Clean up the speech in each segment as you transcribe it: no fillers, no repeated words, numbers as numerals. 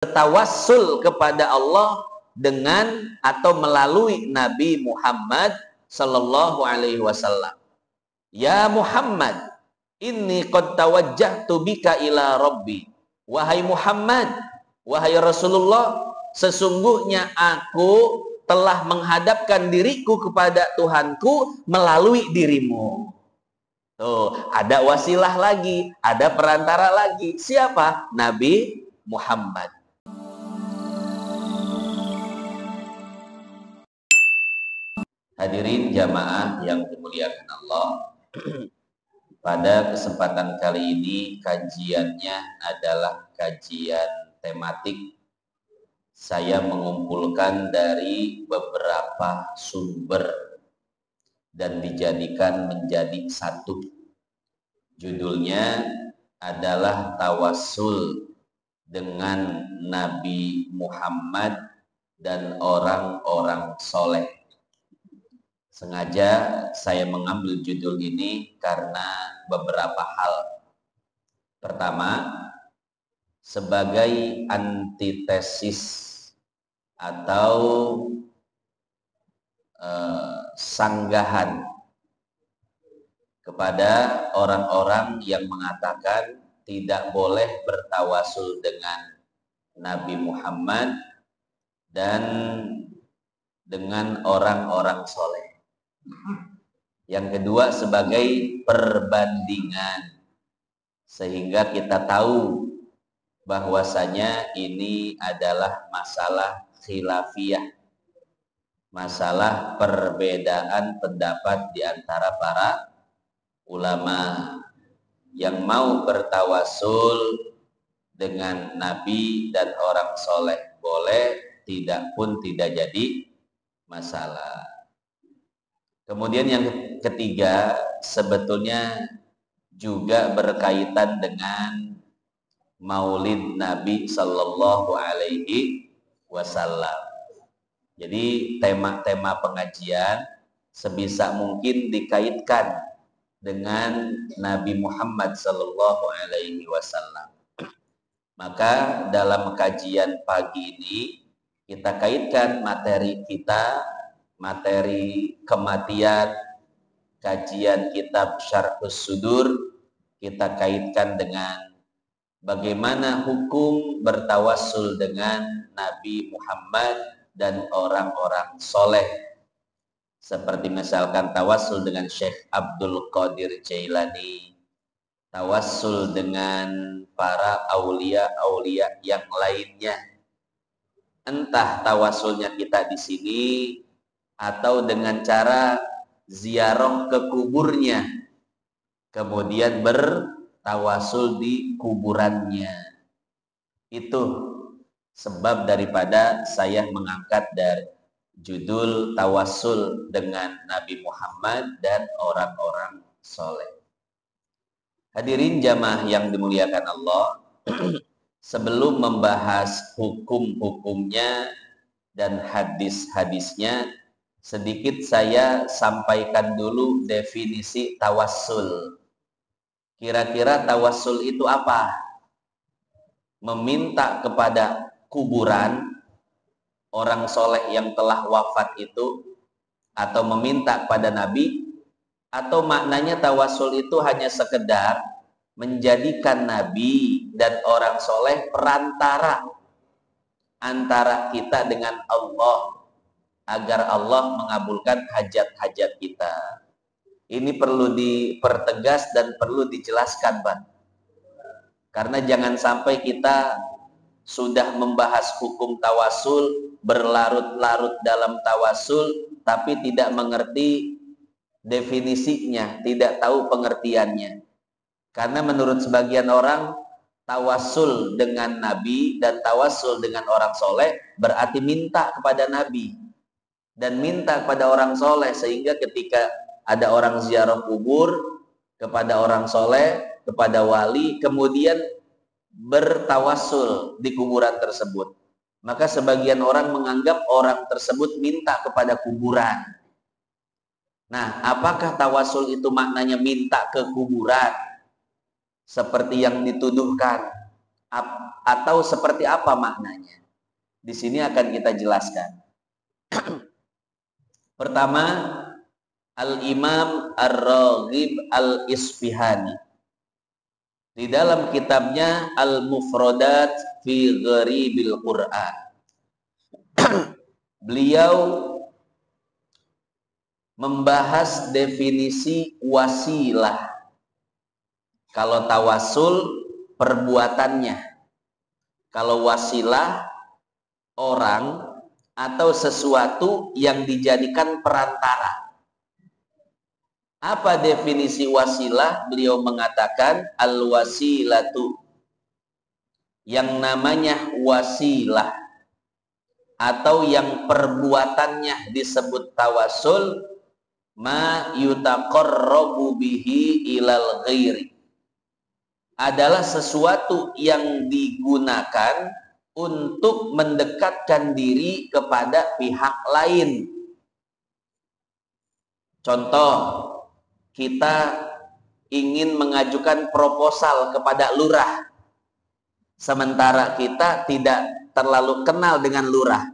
bertawassul kepada Allah dengan atau melalui Nabi Muhammad sallallahu alaihi wasallam. Ya Muhammad, inni qad tawajjahtu bika ila Rabbi. Wahai Muhammad, wahai Rasulullah, sesungguhnya aku telah menghadapkan diriku kepada Tuhanku melalui dirimu. Tuh, ada wasilah lagi, ada perantara lagi. Siapa? Nabi Muhammad. Hadirin jamaah yang dimuliakan Allah, pada kesempatan kali ini kajiannya adalah kajian tematik. Saya mengumpulkan dari beberapa sumber dan dijadikan menjadi satu. Judulnya adalah Tawassul dengan Nabi Muhammad dan orang-orang soleh. Sengaja saya mengambil judul ini karena beberapa hal. Pertama, sebagai antitesis atau sanggahan kepada orang-orang yang mengatakan tidak boleh bertawasul dengan Nabi Muhammad dan dengan orang-orang soleh. Yang kedua, sebagai perbandingan, sehingga kita tahu bahwasanya ini adalah masalah khilafiyah, masalah perbedaan pendapat di antara para ulama. Yang mau bertawasul dengan Nabi dan orang soleh boleh, tidak pun tidak jadi masalah. Kemudian yang ketiga, sebetulnya juga berkaitan dengan Maulid Nabi Sallallahu Alaihi Wasallam. Jadi tema-tema pengajian sebisa mungkin dikaitkan dengan Nabi Muhammad Sallallahu Alaihi Wasallam. Maka dalam kajian pagi ini kita kaitkan materi kita, materi kematian, kajian kitab Syarhus Sudur, kita kaitkan dengan bagaimana hukum bertawassul dengan Nabi Muhammad dan orang-orang soleh. Seperti misalkan tawassul dengan Syekh Abdul Qadir Jailani, tawassul dengan para aulia-aulia yang lainnya. Entah tawassulnya kita di sini atau dengan cara ziarah ke kuburnya, kemudian bertawasul di kuburannya. Itu sebab daripada saya mengangkat dari judul Tawassul dengan Nabi Muhammad dan orang-orang soleh. Hadirin jamaah yang dimuliakan Allah, sebelum membahas hukum-hukumnya dan hadis-hadisnya, sedikit saya sampaikan dulu definisi tawassul. Kira-kira tawassul itu apa? Meminta kepada kuburan orang soleh yang telah wafat itu, atau meminta kepada Nabi, atau maknanya tawassul itu hanya sekedar menjadikan Nabi dan orang soleh perantara antara kita dengan Allah, agar Allah mengabulkan hajat-hajat kita. Ini perlu dipertegas dan perlu dijelaskan, Pak. Karena jangan sampai kita sudah membahas hukum tawasul, berlarut-larut dalam tawasul, tapi tidak mengerti definisinya, tidak tahu pengertiannya. Karena menurut sebagian orang, tawasul dengan Nabi dan tawasul dengan orang soleh berarti minta kepada Nabi dan minta kepada orang soleh, sehingga ketika ada orang ziarah kubur kepada orang soleh, kepada wali, kemudian bertawasul di kuburan tersebut, maka sebagian orang menganggap orang tersebut minta kepada kuburan. Nah, apakah tawasul itu maknanya minta ke kuburan seperti yang dituduhkan? Atau seperti apa maknanya? Di sini akan kita jelaskan. Pertama, Al-Imam Ar-Raghib Al-Isfihani di dalam kitabnya Al-Mufradat fi Gharibil Quran, beliau membahas definisi wasilah. Kalau tawasul, perbuatannya. Kalau wasilah, orang atau sesuatu yang dijadikan perantara. Apa definisi wasilah? Beliau mengatakan al-wasilatu, yang namanya wasilah atau yang perbuatannya disebut tawasul, ma yutaqarrabu bihi ilal ghairi, adalah sesuatu yang digunakan untuk mendekatkan diri kepada pihak lain. Contoh, kita ingin mengajukan proposal kepada lurah, sementara kita tidak terlalu kenal dengan lurah.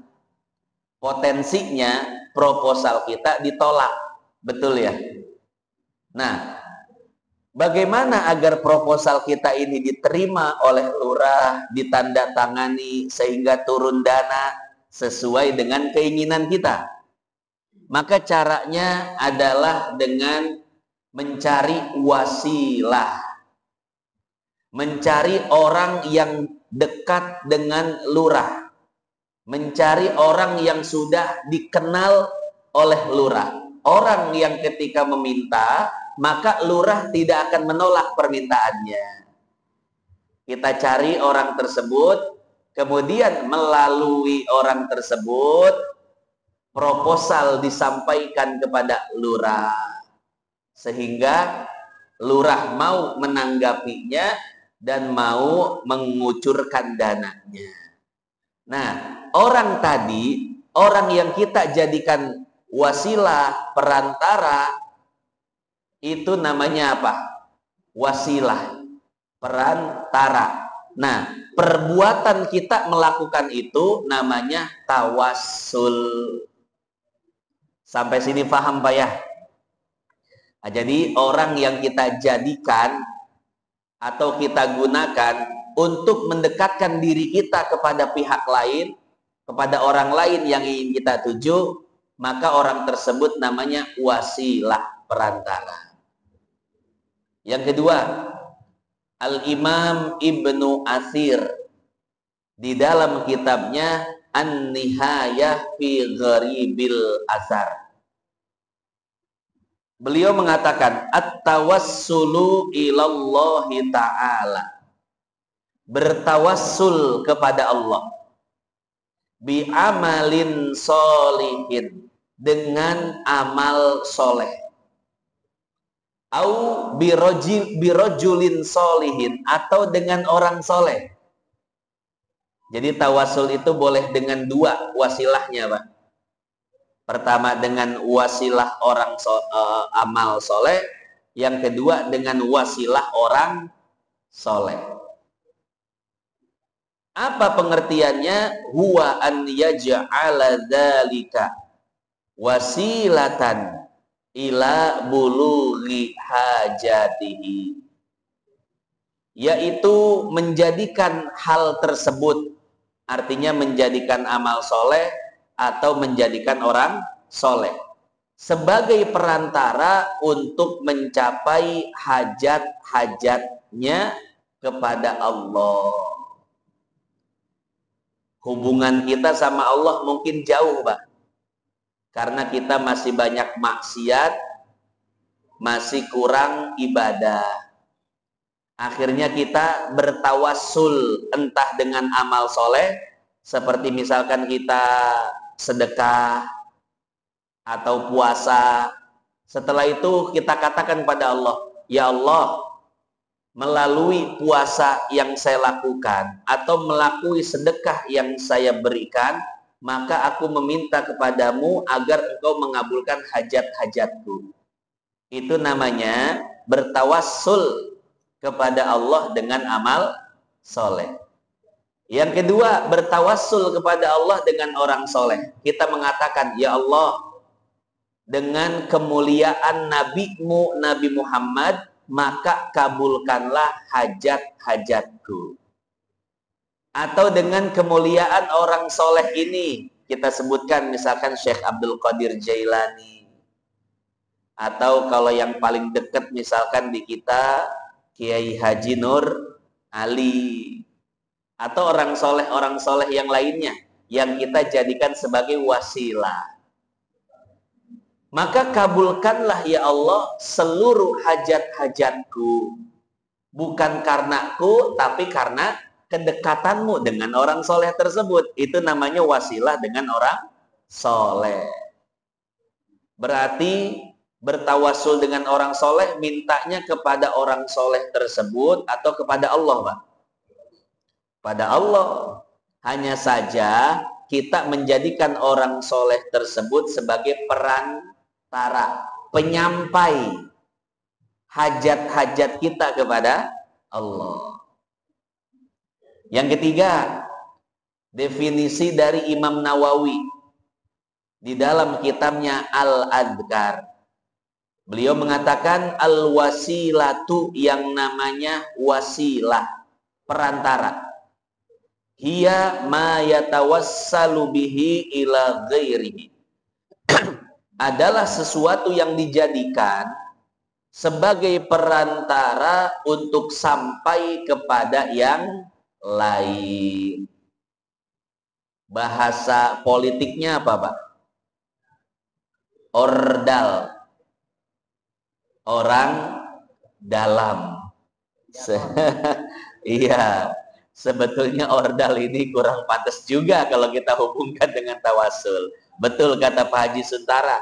Potensinya proposal kita ditolak, betul ya? Nah, bagaimana agar proposal kita ini diterima oleh lurah, ditandatangani sehingga turun dana sesuai dengan keinginan kita? Maka caranya adalah dengan mencari wasilah, mencari orang yang dekat dengan lurah, mencari orang yang sudah dikenal oleh lurah, orang yang ketika meminta maka lurah tidak akan menolak permintaannya. Kita cari orang tersebut, kemudian melalui orang tersebut proposal disampaikan kepada lurah, sehingga lurah mau menanggapinya dan mau mengucurkan dananya. Nah, orang tadi, orang yang kita jadikan wasilah, perantara, itu namanya apa? Wasilah, perantara. Nah, perbuatan kita melakukan itu namanya tawassul. Sampai sini paham Pak ya? Nah, jadi orang yang kita jadikan atau kita gunakan untuk mendekatkan diri kita kepada pihak lain, kepada orang lain yang ingin kita tuju, maka orang tersebut namanya wasilah, perantara. Yang kedua, Al-Imam Ibnu Athir di dalam kitabnya An-Nihayah fi Gharibil Athar, beliau mengatakan at-tawassulu ilallahi ta'ala, bertawassul kepada Allah, bi amalin solihin, dengan amal soleh, au birojulin solihin, atau dengan orang soleh. Jadi tawassul itu boleh dengan dua wasilahnya Pak. Pertama dengan wasilah orang amal soleh, yang kedua dengan wasilah orang soleh. Apa pengertiannya? Huwa an yaj'ala dzalika wasilatan ila bulughi hajatihi, yaitu menjadikan hal tersebut, artinya menjadikan amal soleh atau menjadikan orang soleh sebagai perantara untuk mencapai hajat-hajatnya kepada Allah. Hubungan kita sama Allah mungkin jauh Pak, karena kita masih banyak maksiat, masih kurang ibadah. Akhirnya kita bertawassul entah dengan amal soleh, seperti misalkan kita sedekah atau puasa. Setelah itu kita katakan pada Allah, ya Allah, melalui puasa yang saya lakukan atau melalui sedekah yang saya berikan, maka aku meminta kepadamu agar engkau mengabulkan hajat-hajatku. Itu namanya bertawassul kepada Allah dengan amal soleh. Yang kedua, bertawassul kepada Allah dengan orang soleh. Kita mengatakan, ya Allah, dengan kemuliaan nabimu Nabi Muhammad, maka kabulkanlah hajat-hajatku. Atau dengan kemuliaan orang soleh ini, kita sebutkan misalkan Syekh Abdul Qadir Jailani. Atau kalau yang paling dekat misalkan di kita, Kiai Haji Nur Ali. Atau orang soleh yang lainnya yang kita jadikan sebagai wasilah. Maka kabulkanlah ya Allah seluruh hajat-hajatku, bukan karenaku tapi karena kedekatanmu dengan orang soleh tersebut. Itu namanya wasilah dengan orang soleh. Berarti bertawasul dengan orang soleh, mintanya kepada orang soleh tersebut atau kepada Allah, Pak? Pada Allah. Hanya saja kita menjadikan orang soleh tersebut sebagai perantara, penyampai hajat-hajat kita kepada Allah. Yang ketiga, definisi dari Imam Nawawi di dalam kitabnya Al-Adhkar. Beliau mengatakan al-wasilatu, yang namanya wasilah, perantara. Hiya ma yatawassalu bihi ila ghairihi. Adalah sesuatu yang dijadikan sebagai perantara untuk sampai kepada yang lain. Bahasa politiknya apa, Pak? Ordal. Orang dalam. Iya. Sebetulnya ordal ini kurang pantas juga kalau kita hubungkan dengan tawasul. Betul kata Pak Haji Suntara.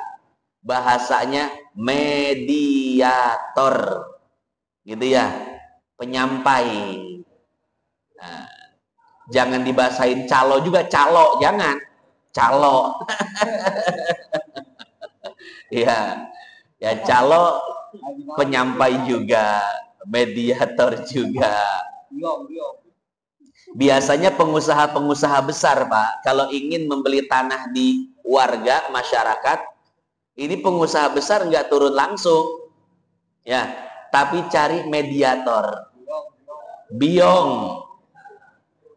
Bahasanya mediator. Gitu ya. Penyampai. Nah, jangan dibahasain calo juga. Calo. Jangan. Calo. Ya. Ya calo penyampai juga. Mediator juga. Biasanya pengusaha-pengusaha besar, Pak, kalau ingin membeli tanah di warga, masyarakat, ini pengusaha besar nggak turun langsung, ya, tapi cari mediator, biong,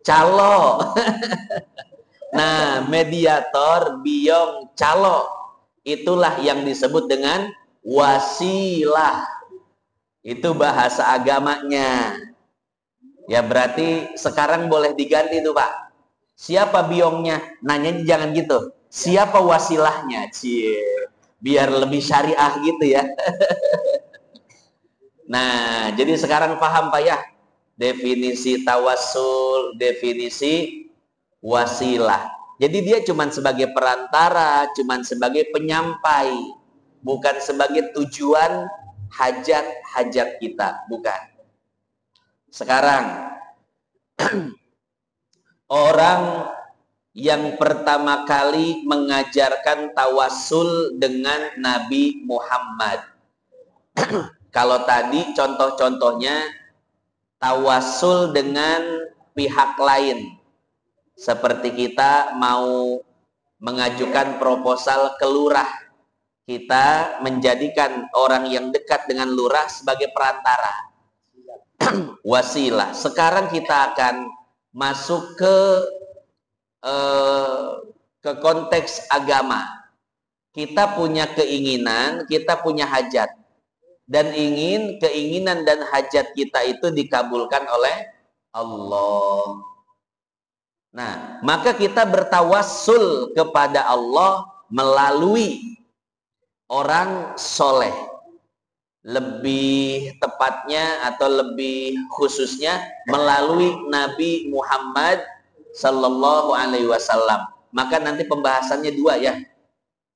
calo. Nah, mediator, biong, calo, itulah yang disebut dengan wasilah. Itu bahasa agamanya. Ya berarti sekarang boleh diganti tuh, Pak. Siapa biongnya? Nanyanya jangan gitu. Siapa wasilahnya? Cie. Biar lebih syariah gitu ya. Nah, jadi sekarang paham, Pak ya? Definisi tawassul, definisi wasilah. Jadi dia cuma sebagai perantara, cuma sebagai penyampai, bukan sebagai tujuan hajat-hajat kita, bukan. Sekarang orang yang pertama kali mengajarkan tawassul dengan Nabi Muhammad. Kalau tadi contoh-contohnya tawassul dengan pihak lain. Seperti kita mau mengajukan proposal ke lurah. Kita menjadikan orang yang dekat dengan lurah sebagai perantara. Wasilah. Sekarang kita akan masuk ke konteks agama. Kita punya keinginan, kita punya hajat, dan keinginan dan hajat kita itu dikabulkan oleh Allah. Nah, maka kita bertawassul kepada Allah melalui orang soleh. Lebih tepatnya atau lebih khususnya melalui Nabi Muhammad Sallallahu Alaihi Wasallam. Maka nanti pembahasannya dua ya,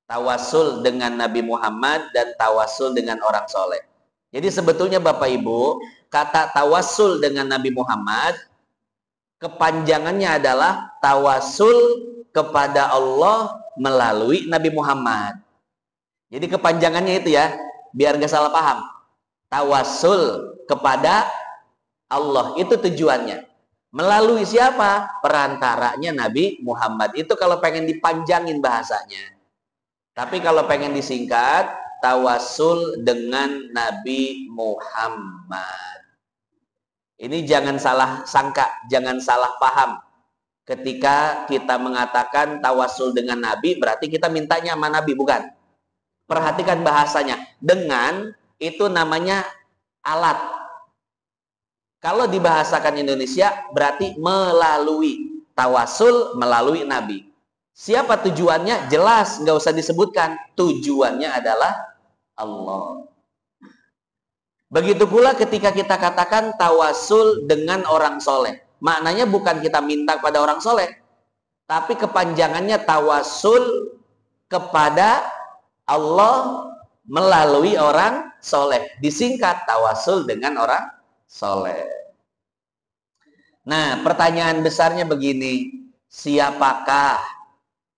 tawassul dengan Nabi Muhammad dan tawassul dengan orang soleh. Jadi sebetulnya Bapak Ibu, kata tawassul dengan Nabi Muhammad kepanjangannya adalah tawassul kepada Allah melalui Nabi Muhammad. Jadi kepanjangannya itu ya, biar gak salah paham. Tawassul kepada Allah, itu tujuannya. Melalui siapa? Perantaranya Nabi Muhammad. Itu kalau pengen dipanjangin bahasanya. Tapi kalau pengen disingkat, tawasul dengan Nabi Muhammad. Ini jangan salah sangka, jangan salah paham. Ketika kita mengatakan tawasul dengan Nabi, berarti kita mintanya sama Nabi, bukan? Perhatikan bahasanya. Dengan itu namanya alat. Kalau dibahasakan Indonesia berarti melalui. Tawasul melalui Nabi. Siapa tujuannya? Jelas, nggak usah disebutkan. Tujuannya adalah Allah. Begitu pula ketika kita katakan tawasul dengan orang soleh. Maknanya bukan kita minta pada orang soleh. Tapi kepanjangannya tawasul kepada Allah melalui orang soleh. Disingkat tawasul dengan orang soleh. Nah, pertanyaan besarnya begini, siapakah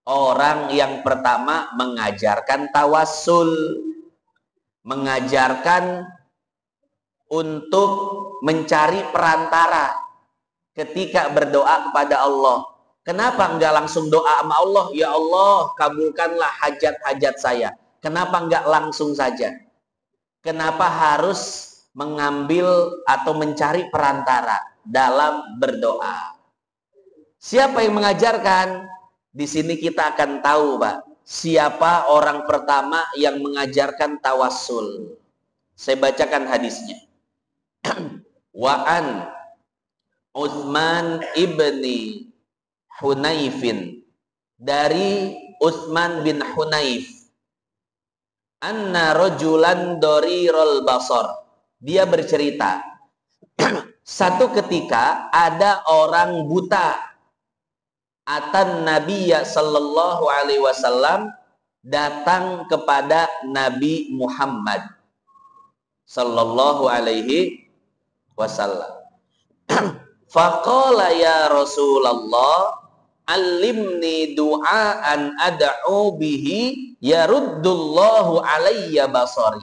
orang yang pertama mengajarkan tawasul, mengajarkan untuk mencari perantara ketika berdoa kepada Allah? Kenapa enggak langsung doa sama Allah, ya Allah kabulkanlah hajat-hajat saya? Kenapa enggak langsung saja? Kenapa harus mengambil atau mencari perantara dalam berdoa? Siapa yang mengajarkan? Di sini kita akan tahu, Pak, siapa orang pertama yang mengajarkan tawassul. Saya bacakan hadisnya. Wa'an Utsman ibni Hunaifin, dari Utsman bin Hunaif, anna rajulan darirul basar. Dia bercerita, satu ketika ada orang buta, atan Nabiya sallallahu alaihi wasallam, datang kepada Nabi Muhammad sallallahu alaihi wasallam. Faqala ya Rasulullah, alimni du'aan ad'u bihi yaruddullahu alayya basari.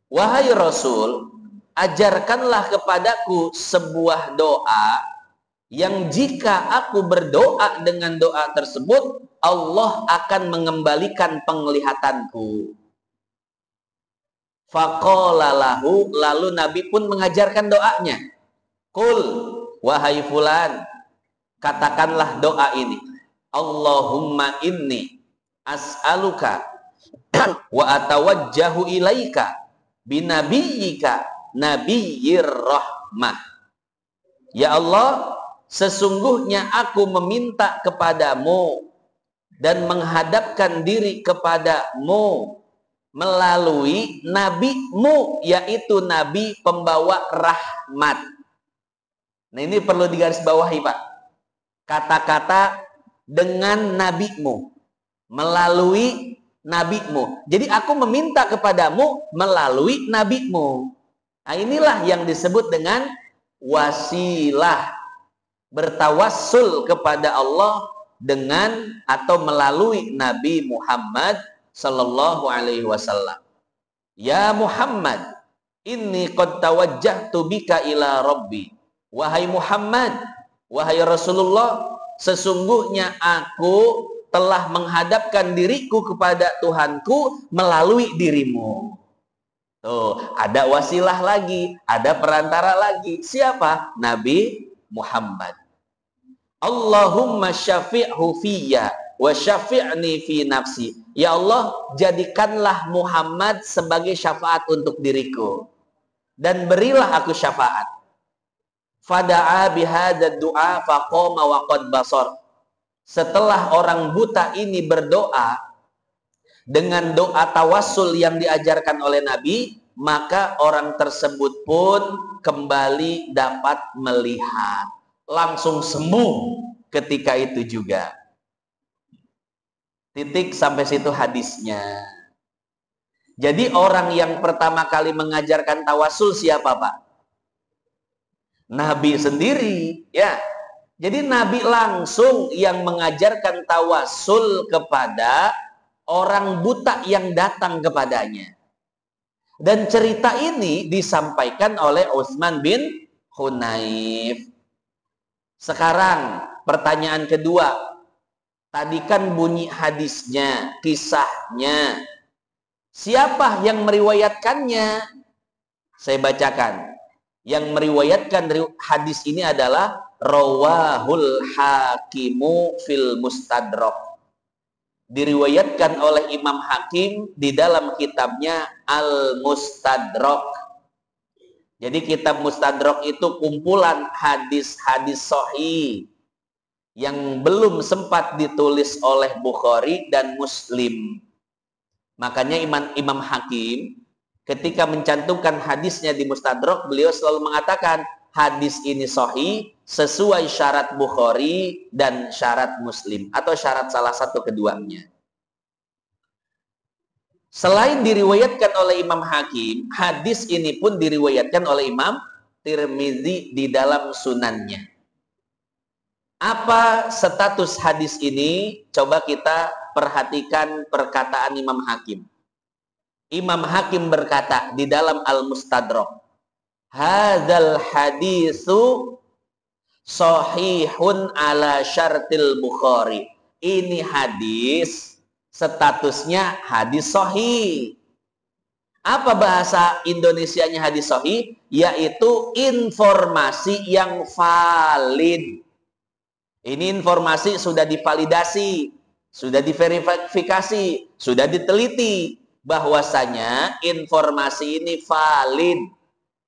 Wahai Rasul, ajarkanlah kepadaku sebuah doa yang jika aku berdoa dengan doa tersebut, Allah akan mengembalikan penglihatanku. Faqala lahu, lalu Nabi pun mengajarkan doanya. Qul, wahai fulan, katakanlah doa ini. Allahumma inni as'aluka wa atawajjahu ilaika binabiyyika nabiyyir rahmah. Ya Allah, sesungguhnya aku meminta kepadamu dan menghadapkan diri kepadamu melalui nabimu, yaitu nabi pembawa rahmat. Nah, ini perlu digarisbawahi, Pak. Kata-kata dengan nabimu, melalui nabimu. Jadi aku meminta kepadamu melalui nabimu. Nah, inilah yang disebut dengan wasilah. Bertawassul kepada Allah dengan atau melalui Nabi Muhammad sallallahu alaihi wasallam. Ya Muhammad, inni qad tawajjahtu bika ila rabbi. Wahai Muhammad, wahai Rasulullah, sesungguhnya aku telah menghadapkan diriku kepada Tuhanku melalui dirimu. Tuh, ada wasilah lagi, ada perantara lagi. Siapa? Nabi Muhammad. Allahumma syafi'hu fiyya wa syafi'ni fi nafsi. Ya Allah, jadikanlah Muhammad sebagai syafaat untuk diriku dan berilah aku syafaat. Fada'a bihadad du'a faqama wa qad basar. Setelah orang buta ini berdoa dengan doa tawassul yang diajarkan oleh Nabi, maka orang tersebut pun kembali dapat melihat, langsung sembuh ketika itu juga. Titik sampai situ hadisnya. Jadi orang yang pertama kali mengajarkan tawassul siapa, Pak? Nabi sendiri, ya. Jadi Nabi langsung yang mengajarkan tawassul kepada orang buta yang datang kepadanya. Dan cerita ini disampaikan oleh Utsman bin Hunaif. Sekarang pertanyaan kedua. Tadi kan bunyi hadisnya, kisahnya. Siapa yang meriwayatkannya? Saya bacakan. Yang meriwayatkan hadis ini adalah Rawahul Hakimu fil Mustadrak. Diriwayatkan oleh Imam Hakim di dalam kitabnya Al-Mustadrak. Jadi kitab Mustadrak itu kumpulan hadis-hadis sahih yang belum sempat ditulis oleh Bukhari dan Muslim. Makanya Imam Hakim ketika mencantumkan hadisnya di Mustadrak, beliau selalu mengatakan hadis ini sahih sesuai syarat Bukhari dan syarat Muslim, atau syarat salah satu keduanya. Selain diriwayatkan oleh Imam Hakim, hadis ini pun diriwayatkan oleh Imam Tirmizi di dalam sunannya. Apa status hadis ini? Coba kita perhatikan perkataan Imam Hakim. Imam Hakim berkata di dalam Al-Mustadrak, hadzal hadisu sahihun ala syartil Bukhari. Ini hadis statusnya hadis sahih. Apa bahasa Indonesianya hadis sahih? Yaitu informasi yang valid. Ini informasi sudah divalidasi, sudah diverifikasi, sudah diteliti bahwasanya informasi ini valid.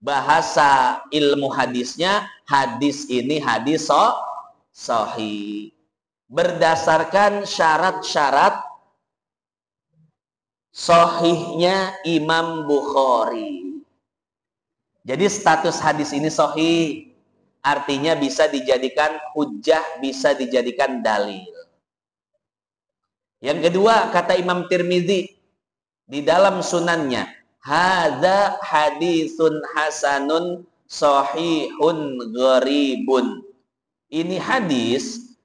Bahasa ilmu hadisnya, hadis ini hadis sahih. Berdasarkan syarat-syarat sahihnya Imam Bukhari. Jadi status hadis ini sahih. Artinya bisa dijadikan hujjah, bisa dijadikan dalil. Yang kedua, kata Imam Tirmizi di dalam sunannya, hadza hadisun hasanun sahihun gharibun. Ini hadis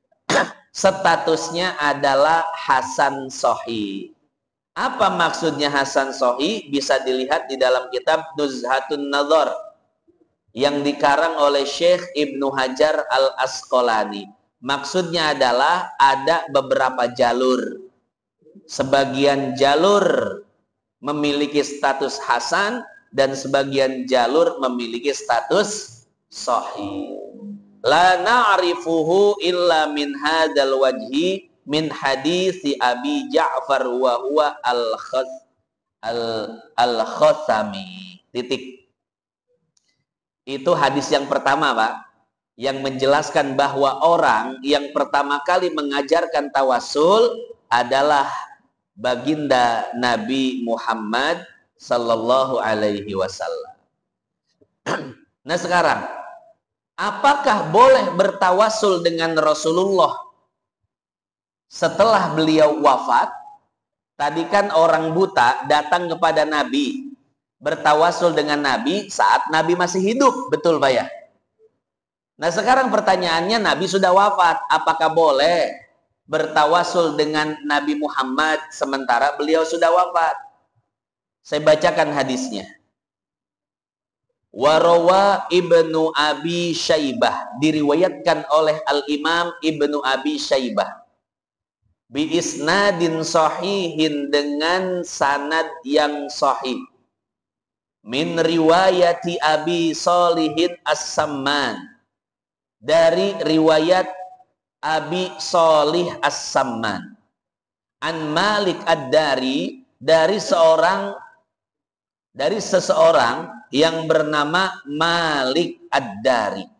statusnya adalah hasan sahih. Apa maksudnya hasan sahih? Bisa dilihat di dalam kitab Nuzhatun Nazar yang dikarang oleh Syekh Ibnu Hajar Al-Asqalani. Maksudnya adalah ada beberapa jalur. Sebagian jalur memiliki status hasan dan sebagian jalur memiliki status sahih. La na'rifuhu illa min hadzal wajhi min hadisi Abi Ja'far wa huwa al-Khatsami. Titik. Itu hadis yang pertama, Pak, yang menjelaskan bahwa orang yang pertama kali mengajarkan tawasul adalah baginda Nabi Muhammad sallallahu alaihi wasallam. Nah sekarang, apakah boleh bertawasul dengan Rasulullah setelah beliau wafat? Tadi kan orang buta datang kepada Nabi, bertawasul dengan Nabi saat Nabi masih hidup, betul Pak ya? Nah sekarang pertanyaannya, Nabi sudah wafat, apakah boleh bertawasul dengan Nabi Muhammad sementara beliau sudah wafat? Saya bacakan hadisnya. Warawa Ibnu Abi Syaibah, diriwayatkan oleh Al-Imam Ibnu Abi Syaibah bi isnadin sahihin, dengan sanad yang sahih, min riwayati Abi Shalihin As-Samman, dari riwayat Abi Shalih As-Samman, an Malik Ad-Dari, dari seseorang yang bernama Malik Ad-Dari.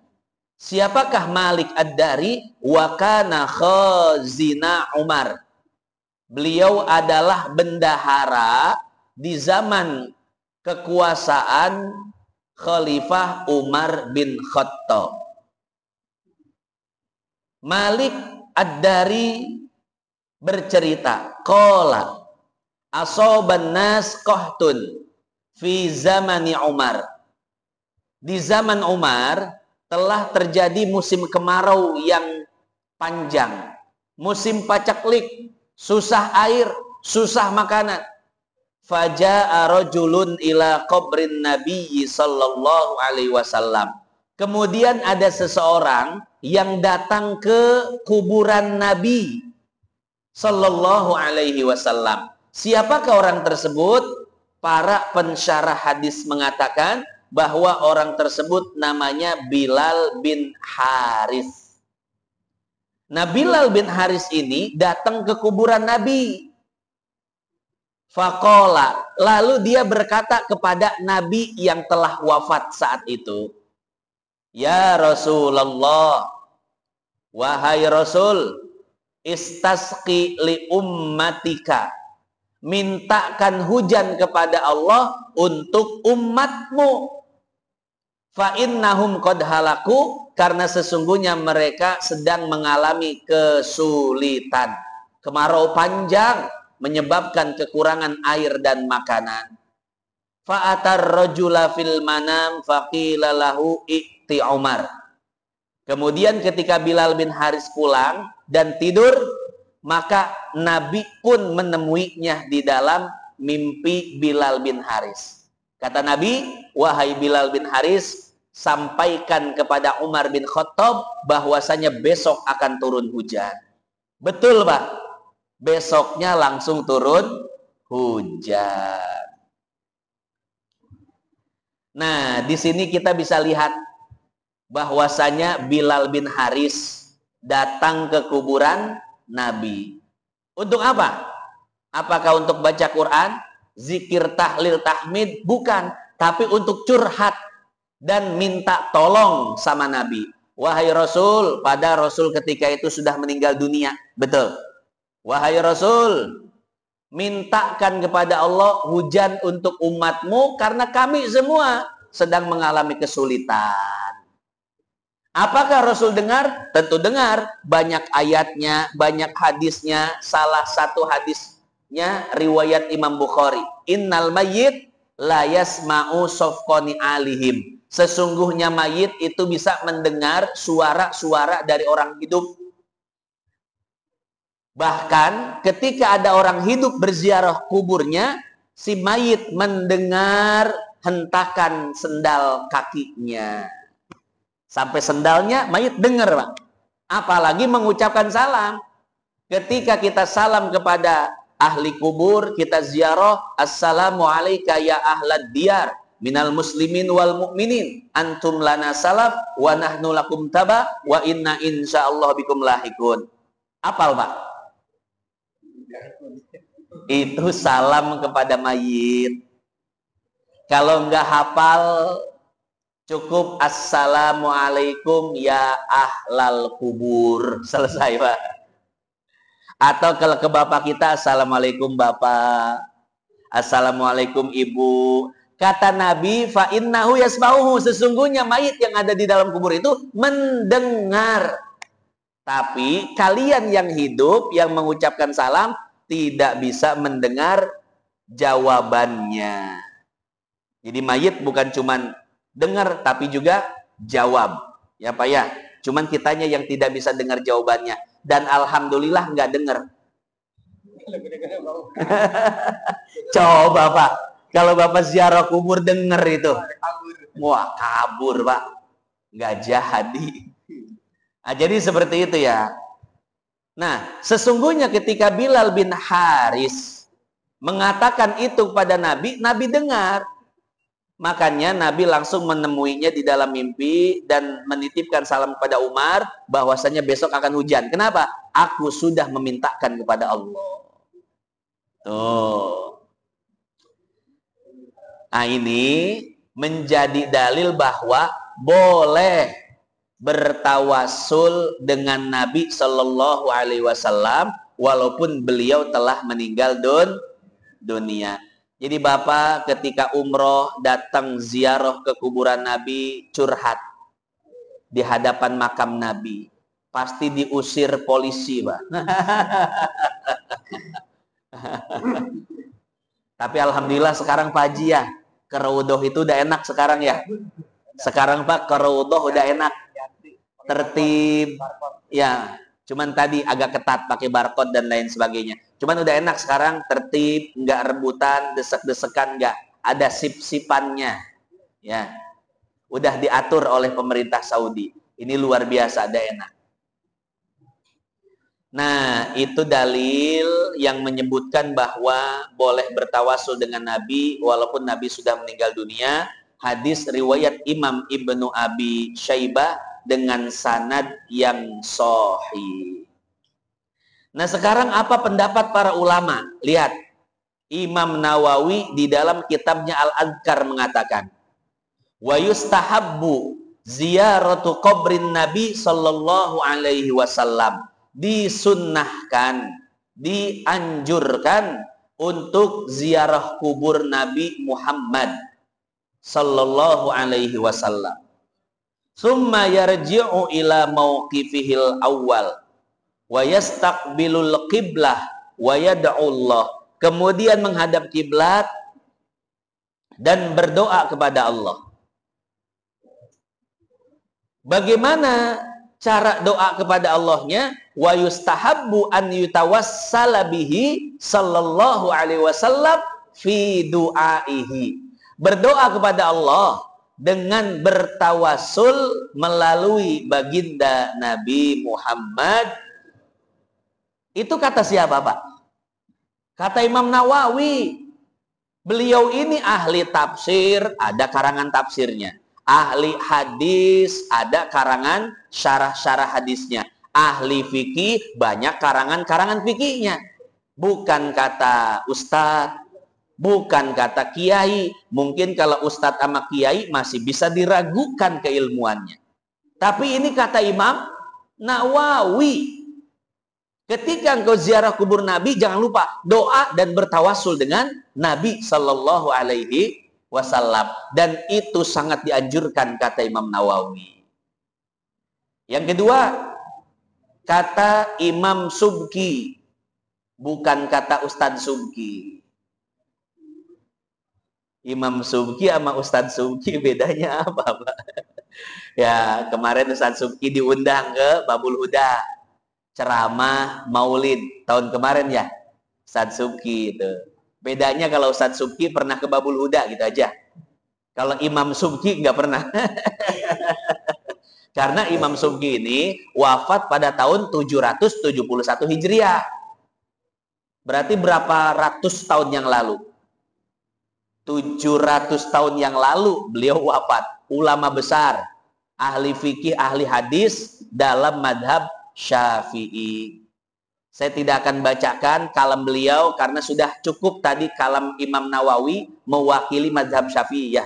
Siapakah Malik Ad-Dari? Wa kana khazina Umar. Beliau adalah bendahara di zaman kekuasaan Khalifah Umar bin Khattab. Malik Ad-Dari bercerita, qala asoban nas qahtun fi zamani Umar. Di zaman Umar telah terjadi musim kemarau yang panjang, musim paceklik, susah air, susah makanan. Faja'a rajulun ila qabrin Nabi sallallahu alaihi wasallam. Kemudian ada seseorang yang datang ke kuburan Nabi Sallallahu Alaihi Wasallam. Siapakah orang tersebut? Para pensyarah hadis mengatakan bahwa orang tersebut namanya Bilal bin Haris. Nah, Bilal bin Haris ini datang ke kuburan Nabi. Faqala, lalu dia berkata kepada Nabi yang telah wafat saat itu, ya Rasulullah, wahai Rasul, istasqi li ummatika, mintakan hujan kepada Allah untuk umatmu. Fa innahum qad halaku, karena sesungguhnya mereka sedang mengalami kesulitan. Kemarau panjang menyebabkan kekurangan air dan makanan. Fa atar rajula fil manam faqila lahu i'ti Umar. Kemudian ketika Bilal bin Haris pulang dan tidur, maka Nabi pun menemuinya di dalam mimpi Bilal bin Haris. Kata Nabi, wahai Bilal bin Haris, sampaikan kepada Umar bin Khattab bahwasanya besok akan turun hujan. Betul, Pak. Besoknya langsung turun hujan. Nah, di sini kita bisa lihat bahwasanya Bilal bin Haris datang ke kuburan Nabi. Untuk apa? Apakah untuk baca Quran, zikir, tahlil, tahmid? Bukan. Tapi untuk curhat dan minta tolong sama Nabi. Wahai Rasul, pada Rasul ketika itu sudah meninggal dunia. Betul. Wahai Rasul, mintakan kepada Allah hujan untuk umatmu karena kami semua sedang mengalami kesulitan. Apakah Rasul dengar? Tentu dengar. Banyak ayatnya, banyak hadisnya. Salah satu hadisnya riwayat Imam Bukhari. Innal mayyit la yasma'u safqani alihim. Sesungguhnya mayit itu bisa mendengar suara-suara dari orang hidup. Bahkan ketika ada orang hidup berziarah kuburnya, si mayit mendengar hentakan sendal kakinya. Sampai sendalnya mayit dengar, Pak. Apalagi mengucapkan salam. Ketika kita salam kepada ahli kubur, kita ziarah, assalamu alayka ya ahlad diyar minal muslimin wal mu'minin antum lana salaf wa nahnu lakum taba wa inna insyaallah bikum lahikun. Apal, Pak? Itu salam kepada mayit. Kalau enggak hafal, cukup assalamualaikum ya ahlal kubur. Selesai, Pak. Atau kalau ke bapak kita, assalamualaikum bapak, assalamualaikum ibu. Kata Nabi, fa innahu yasma'uhu, sesungguhnya mayit yang ada di dalam kubur itu mendengar. Tapi kalian yang hidup, yang mengucapkan salam, tidak bisa mendengar jawabannya. Jadi mayit bukan cuman dengar, tapi juga jawab. Ya Pak ya, cuman kitanya yang tidak bisa dengar jawabannya. Dan alhamdulillah nggak dengar. Coba Pak, kalau Bapak ziarah kubur dengar itu. Wah, kabur Pak. Nggak jadi. Nah, jadi seperti itu ya. Nah, sesungguhnya ketika Bilal bin Haris mengatakan itu kepada Nabi, Nabi dengar. Makanya Nabi langsung menemuinya di dalam mimpi dan menitipkan salam kepada Umar bahwasanya besok akan hujan. Kenapa? Aku sudah memintakan kepada Allah. Tuh. Nah, ini menjadi dalil bahwa boleh bertawassul dengan Nabi Shallallahu Alaihi Wasallam walaupun beliau telah meninggal dunia. Jadi Bapak ketika umroh datang ziarah ke kuburan Nabi, curhat di hadapan makam Nabi, pasti diusir polisi, Pak. Tapi alhamdulillah sekarang Pak Haji ya, ke Raudhoh itu udah enak sekarang ya. Sekarang Pak ke Raudhoh udah enak, tertib, ya. Cuman tadi agak ketat pakai barcode dan lain sebagainya. Cuman udah enak sekarang, tertib, nggak rebutan, desek-desekan, nggak ada sip-sipannya. Ya. Udah diatur oleh pemerintah Saudi. Ini luar biasa, ada enak. Nah, itu dalil yang menyebutkan bahwa boleh bertawasul dengan Nabi walaupun Nabi sudah meninggal dunia. Hadis riwayat Imam Ibnu Abi Syaibah dengan sanad yang sahih. Nah, sekarang apa pendapat para ulama? Lihat, Imam Nawawi di dalam kitabnya Al-Adhkar mengatakan, wa yustahabbu ziyaratu qabrin Nabi sallallahu alaihi wasallam, disunnahkan, dianjurkan untuk ziarah kubur Nabi Muhammad sallallahu alaihi wasallam. Summa yarji'u ila mauqifihil awal wa yastaqbilul qiblah wa yad'ullah. Kemudian menghadap kiblat dan berdoa kepada Allah. Bagaimana cara doa kepada Allahnya? Wa yustahabbu an yutawassala bihi sallallahu alaihi wasallam fi du'aihi. Berdoa kepada Allah dengan bertawassul melalui baginda Nabi Muhammad. Itu kata siapa, Pak? Kata Imam Nawawi. Beliau ini ahli tafsir, ada karangan tafsirnya. Ahli hadis, ada karangan syarah-syarah hadisnya. Ahli fikih, banyak karangan-karangan fikihnya. Bukan kata ustadz, bukan kata kiai. Mungkin kalau ustadz sama kiai masih bisa diragukan keilmuannya. Tapi ini kata Imam Nawawi. Ketika engkau ziarah kubur Nabi, jangan lupa doa dan bertawasul dengan Nabi Sallallahu Alaihi Wasallam. Dan itu sangat dianjurkan, kata Imam Nawawi. Yang kedua, kata Imam Subki, bukan kata Ustadz Subki. Imam Subki sama Ustadz Subki bedanya apa, Pak? Ya, kemarin Ustadz Subki diundang ke Babul Huda. Ceramah Maulid tahun kemarin ya, Ustadz Subki itu. Bedanya kalau Ustadz Subki pernah ke Babul Huda gitu aja. Kalau Imam Subki nggak pernah. Karena Imam Subki ini wafat pada tahun 771 Hijriah. Berarti berapa ratus tahun yang lalu? 700 tahun yang lalu beliau wafat. Ulama besar, ahli fikih, ahli hadis dalam madhab Syafi'i. Saya tidak akan bacakan kalam beliau karena sudah cukup tadi kalam Imam Nawawi mewakili mazhab Syafi'i ya.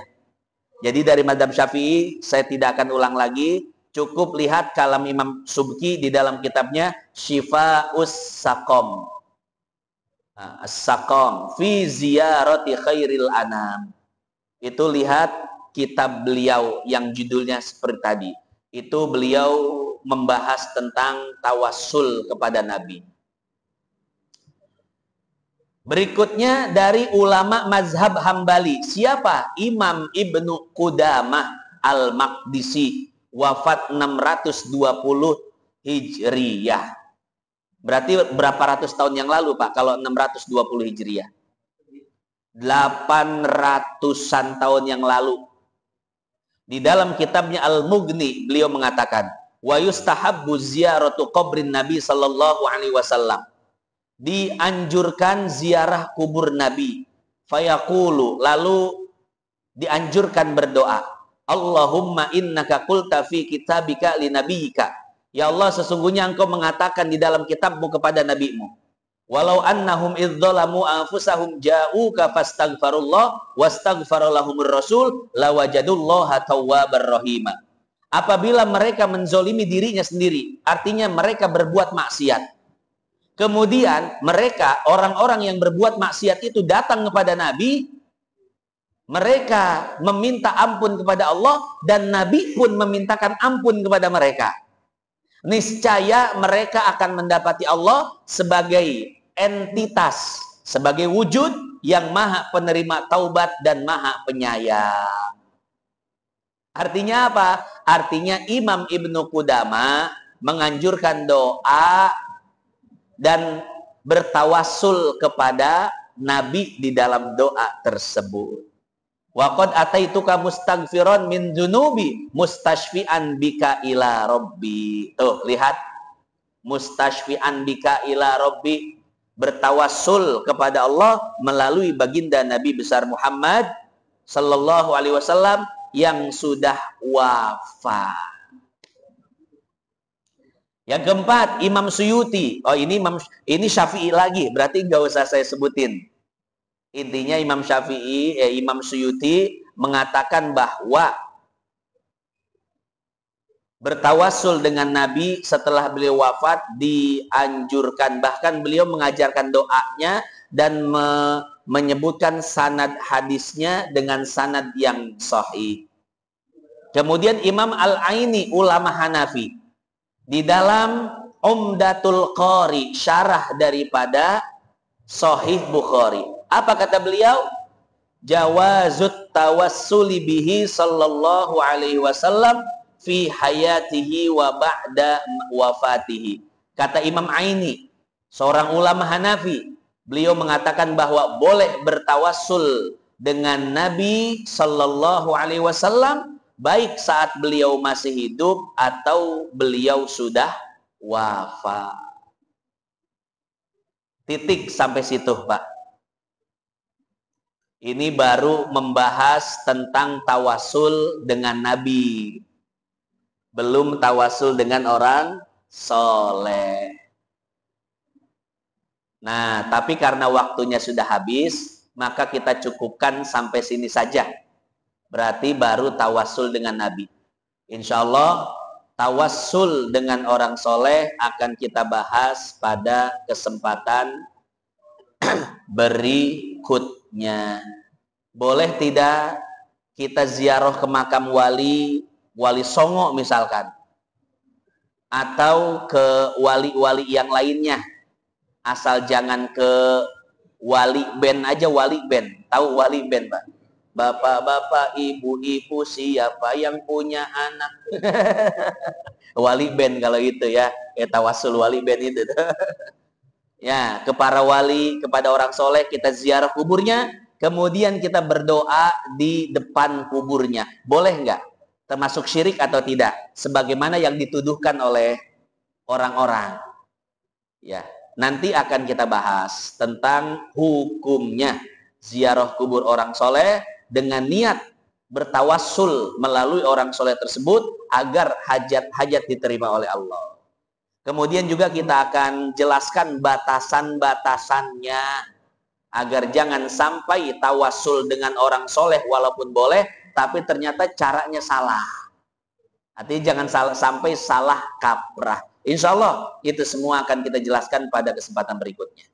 Jadi dari mazhab Syafi'i saya tidak akan ulang lagi. Cukup lihat kalam Imam Subki di dalam kitabnya Syifa'us Saqam. As-Saqam fi ziyarati khairil anam. Itu lihat kitab beliau yang judulnya seperti tadi. Itu beliau membahas tentang tawassul kepada Nabi. Berikutnya dari ulama mazhab Hambali. Siapa? Imam Ibnu Qudamah Al-Maqdisi. Wafat 620 Hijriyah. Berarti berapa ratus tahun yang lalu, Pak? Kalau 620 Hijriyah. 800-an tahun yang lalu. Di dalam kitabnya Al-Mughni, beliau mengatakan, wa yustahabbu ziyaratu qabrin Nabi sallallahu alaihi wasallam. Dianjurkan ziarah kubur Nabi. Fayaqulu, lalu dianjurkan berdoa. Allahumma innaka qulta fi kitabika li nabiyyika. Ya Allah, sesungguhnya engkau mengatakan di dalam kitabmu kepada nabimu. Walau annahum idzalamu anfusahum ja'uka fastaghfirullah wastaghfarallahumur rasul lawajadullaha tawwabar rahima. Apabila mereka menzolimi dirinya sendiri, artinya mereka berbuat maksiat. Kemudian mereka, orang-orang yang berbuat maksiat itu datang kepada Nabi, mereka meminta ampun kepada Allah, dan Nabi pun memintakan ampun kepada mereka. Niscaya mereka akan mendapati Allah sebagai entitas, sebagai wujud yang maha penerima taubat dan maha penyayang. Artinya apa? Artinya Imam Ibnu Qudamah menganjurkan doa dan bertawassul kepada Nabi di dalam doa tersebut. Wa qad ataituka mustaghfiran min dzunubi mustashfi'an bika ila rabbi. Tuh, lihat. Mustashfi'an bika ila rabbi, bertawassul kepada Allah melalui baginda Nabi besar Muhammad sallallahu alaihi wasallam yang sudah wafat. Yang keempat, Imam Suyuti. Oh, ini Syafi'i lagi, berarti nggak usah saya sebutin. Intinya Imam Suyuti mengatakan bahwa bertawassul dengan Nabi setelah beliau wafat dianjurkan, bahkan beliau mengajarkan doanya dan menyebutkan sanad hadisnya dengan sanad yang sahih. Kemudian Imam Al-Aini, ulama Hanafi, di dalam Umdatul Qari, syarah daripada Sahih Bukhari, apa kata beliau? Jawazut tawassuli bihi sallallahu alaihi wasallam fi hayatihi wa ba'da wafatihi. Kata Imam Aini, seorang ulama Hanafi, beliau mengatakan bahwa boleh bertawassul dengan Nabi sallallahu alaihi wasallam baik saat beliau masih hidup atau beliau sudah wafat. Titik sampai situ, Pak. Ini baru membahas tentang tawasul dengan Nabi. Belum tawasul dengan orang soleh. Nah, tapi karena waktunya sudah habis, maka kita cukupkan sampai sini saja. Berarti baru tawasul dengan Nabi. Insya Allah, tawasul dengan orang soleh akan kita bahas pada kesempatan berikutnya. Boleh tidak kita ziarah ke makam wali Songo misalkan, atau ke wali-wali yang lainnya, asal jangan ke wali band aja. Wali band, tahu wali band, Pak? Bapak-bapak, ibu-ibu, siapa yang punya anak? Wali band kalau itu ya, tawasul wali band itu. Ya, ke para wali, kepada orang soleh kita ziarah kuburnya, kemudian kita berdoa di depan kuburnya. Boleh nggak? Termasuk syirik atau tidak? Sebagaimana yang dituduhkan oleh orang-orang. Ya, nanti akan kita bahas tentang hukumnya ziarah kubur orang soleh dengan niat bertawassul melalui orang soleh tersebut agar hajat-hajat diterima oleh Allah. Kemudian juga kita akan jelaskan batasan-batasannya agar jangan sampai tawassul dengan orang soleh walaupun boleh, tapi ternyata caranya salah. Artinya jangan sampai salah kaprah. Insya Allah itu semua akan kita jelaskan pada kesempatan berikutnya.